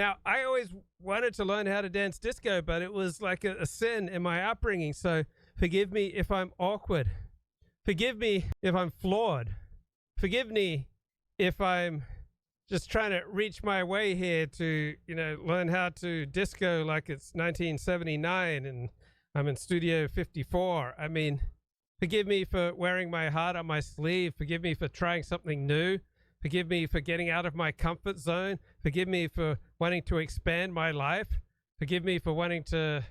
Now, I always wanted to learn how to dance disco, but it was like a sin in my upbringing. So forgive me if I'm awkward. Forgive me if I'm flawed. Forgive me if I'm just trying to reach my way here to, learn how to disco like it's 1979 and I'm in Studio 54. I mean, forgive me for wearing my heart on my sleeve. Forgive me for trying something new. Forgive me for getting out of my comfort zone. Forgive me for wanting to expand my life. Forgive me for wanting to,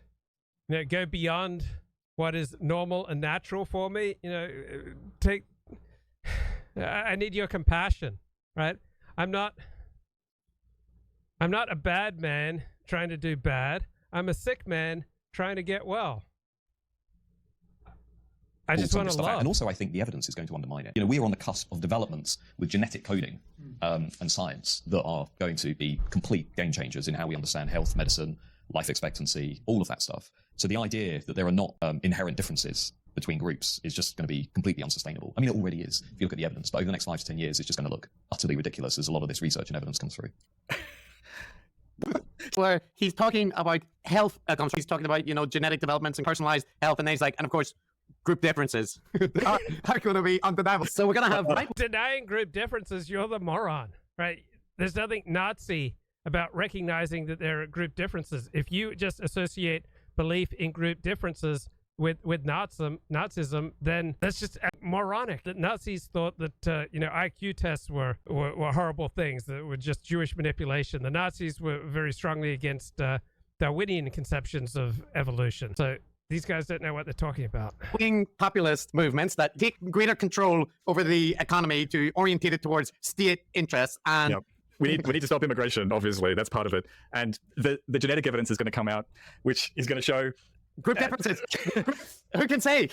go beyond what is normal and natural for me. I need your compassion, right? I'm not a bad man trying to do bad. I'm a sick man trying to get well. I just want to love. And also, I think the evidence is going to undermine it. We are on the cusp of developments with genetic coding and science that are going to be complete game changers in how we understand health, medicine, life expectancy, all of that stuff. So the idea that there are not inherent differences between groups is just going to be completely unsustainable. I mean, it already is, if you look at the evidence. But over the next 5 to 10 years, it's just going to look utterly ridiculous as a lot of this research and evidence comes through. Where he's talking about health, he's talking about, genetic developments and personalized health, and then he's like, and of course, group differences are going to be undeniable. So we're going to have denying group differences. You're the moron, right? There's nothing Nazi about recognizing that there are group differences. If you just associate belief in group differences with Nazism, then that's just moronic. That Nazis thought that IQ tests were horrible things, that were just Jewish manipulation. The Nazis were very strongly against Darwinian conceptions of evolution. So these guys don't know what they're talking about. Populist movements that take greater control over the economy to orientate it towards state interests. And we need to stop immigration, obviously. That's part of it. And the genetic evidence is going to come out, which is going to show group differences. Who can say?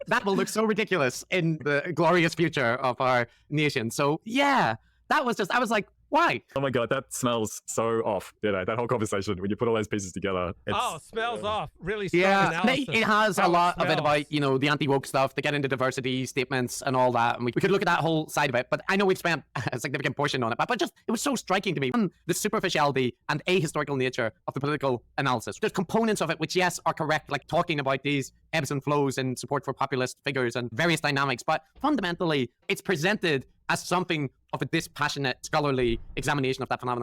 That will look so ridiculous in the glorious future of our nation. So yeah, I was like, why? Oh my God, that smells so off. That whole conversation, when you put all those pieces together. Smells off. Really strong analysis. It has a lot of it about, the anti-woke stuff, to get into diversity statements and all that. And we could look at that whole side of it, but I know we've spent a significant portion on it. But just, it was so striking to me. The superficiality and ahistorical nature of the political analysis. There's components of it which, yes, are correct, like talking about these ebbs and flows and support for populist figures and various dynamics. But fundamentally, it's presented as something of a dispassionate, scholarly examination of that phenomenon.